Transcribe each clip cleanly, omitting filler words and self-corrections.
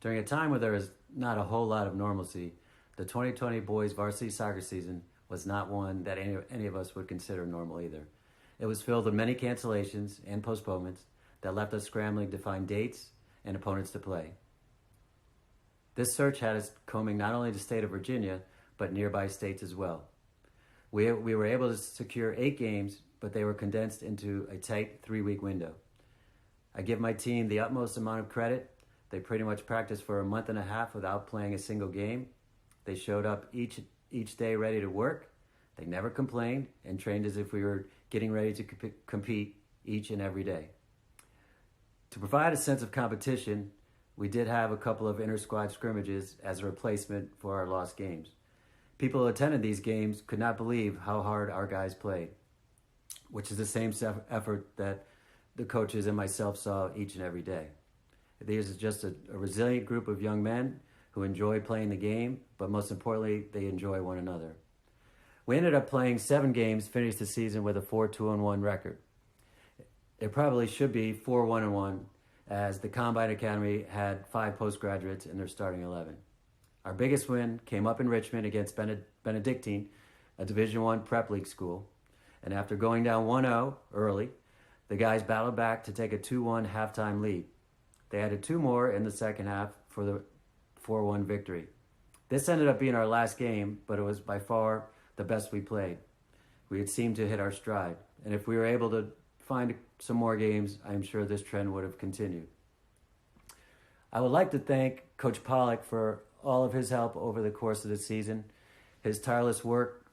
During a time where there was not a whole lot of normalcy, the 2020 boys varsity soccer season was not one that any of us would consider normal either. It was filled with many cancellations and postponements that left us scrambling to find dates and opponents to play. This search had us combing not only the state of Virginia, but nearby states as well. We were able to secure 8 games, but they were condensed into a tight 3-week window. I give my team the utmost amount of credit. They pretty much practiced for a month and a half without playing a single game. They showed up each day ready to work. They never complained and trained as if we were getting ready to compete each and every day. To provide a sense of competition, we did have a couple of inter-squad scrimmages as a replacement for our lost games. People who attended these games could not believe how hard our guys played, which is the same effort that the coaches and myself saw each and every day. These are just a resilient group of young men who enjoy playing the game, but most importantly, they enjoy one another. We ended up playing 7 games, finished the season with a 4-2-1 record. It probably should be 4-1-1, as the Combine Academy had 5 postgraduates in their starting 11. Our biggest win came up in Richmond against Benedictine, a Division I prep league school. And after going down 1-0 early, the guys battled back to take a 2-1 halftime lead. They added 2 more in the second half for the 4-1 victory. This ended up being our last game, but it was by far the best we played. We had seemed to hit our stride. And if we were able to find some more games, I'm sure this trend would have continued. I would like to thank Coach Pollock for all of his help over the course of the season. His tireless work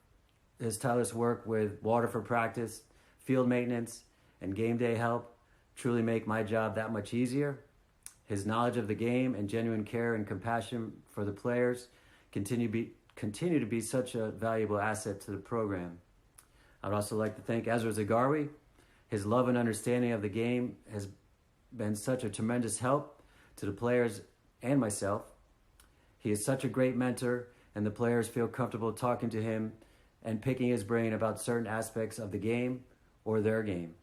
with water for practice, field maintenance, and game day help truly make my job that much easier. His knowledge of the game and genuine care and compassion for the players continue to be such a valuable asset to the program. I'd also like to thank Ezra Zagarwi. His love and understanding of the game has been such a tremendous help to the players and myself. He is such a great mentor, and the players feel comfortable talking to him and picking his brain about certain aspects of the game or their game.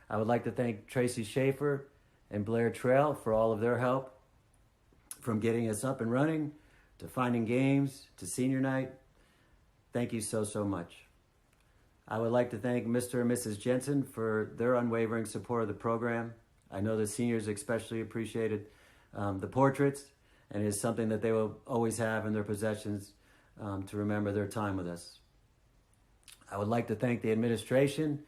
I would like to thank Tracy Schaefer and Blair Trail for all of their help, from getting us up and running, to finding games, to senior night. Thank you so, so much. I would like to thank Mr. and Mrs. Jensen for their unwavering support of the program. I know the seniors especially appreciated the portraits, and it is something that they will always have in their possessions to remember their time with us. I would like to thank the administration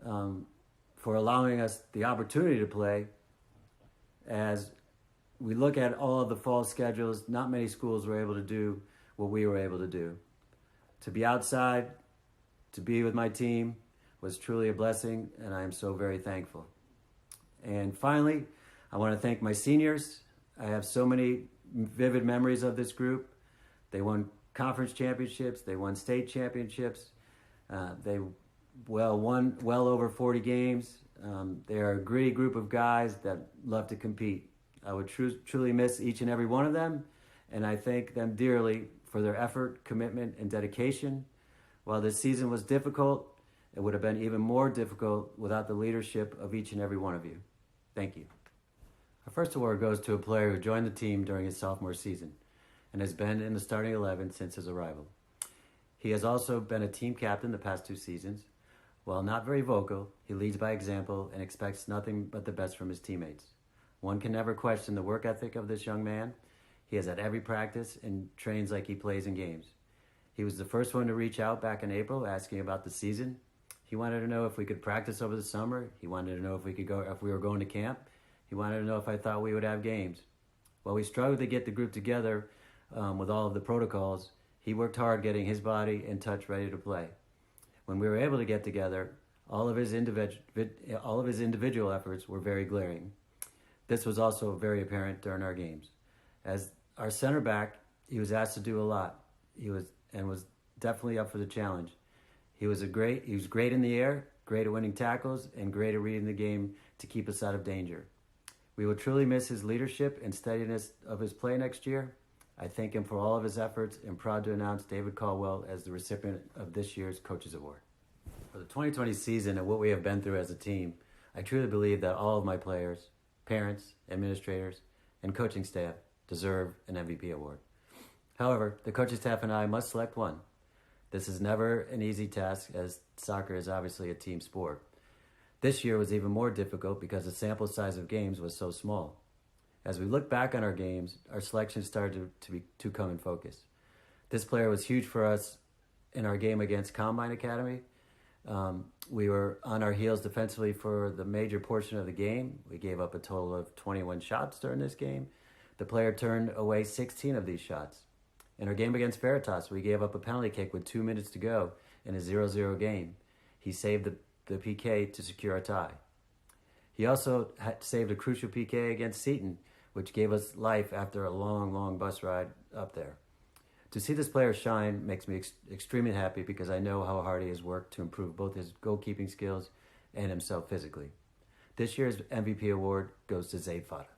for allowing us the opportunity to play. As we look at all of the fall schedules, not many schools were able to do what we were able to do. To be outside, to be with my team was truly a blessing, and I am so very thankful. And finally, I want to thank my seniors. I have so many vivid memories of this group. They won conference championships, they won state championships, they won well over 40 games. They are a gritty group of guys that love to compete. I would truly miss each and every one of them, and I thank them dearly for their effort, commitment, and dedication. While this season was difficult, it would have been even more difficult without the leadership of each and every one of you. Thank you. Our first award goes to a player who joined the team during his sophomore season and has been in the starting 11 since his arrival. He has also been a team captain the past 2 seasons. While not very vocal, he leads by example and expects nothing but the best from his teammates. One can never question the work ethic of this young man. He is at every practice and trains like he plays in games. He was the first one to reach out back in April asking about the season. He wanted to know if we could practice over the summer. He wanted to know if we were going to camp. He wanted to know if I thought we would have games. While we struggled to get the group together with all of the protocols, he worked hard getting his body and touch ready to play. When we were able to get together, all of his individual efforts were very glaring. This was also very apparent during our games. As our center back, he was asked to do a lot. He was definitely up for the challenge. He was great in the air, great at winning tackles, and great at reading the game to keep us out of danger. We will truly miss his leadership and steadiness of his play next year. I thank him for all of his efforts and proud to announce David Caldwell as the recipient of this year's Coaches Award. For the 2020 season and what we have been through as a team, I truly believe that all of my players, parents, administrators, and coaching staff deserve an MVP award. However, the coaching staff and I must select one. This is never an easy task, as soccer is obviously a team sport. This year was even more difficult because the sample size of games was so small. As we look back on our games, our selection started to come in focus. This player was huge for us in our game against Combine Academy. We were on our heels defensively for the major portion of the game. We gave up a total of 21 shots during this game. The player turned away 16 of these shots. In our game against Veritas, we gave up a penalty kick with 2 minutes to go in a 0-0 game. He saved the PK to secure a tie. He also saved a crucial PK against Seton, which gave us life after a long, long bus ride up there. To see this player shine makes me extremely happy because I know how hard he has worked to improve both his goalkeeping skills and himself physically. This year's MVP award goes to Zaid Fata.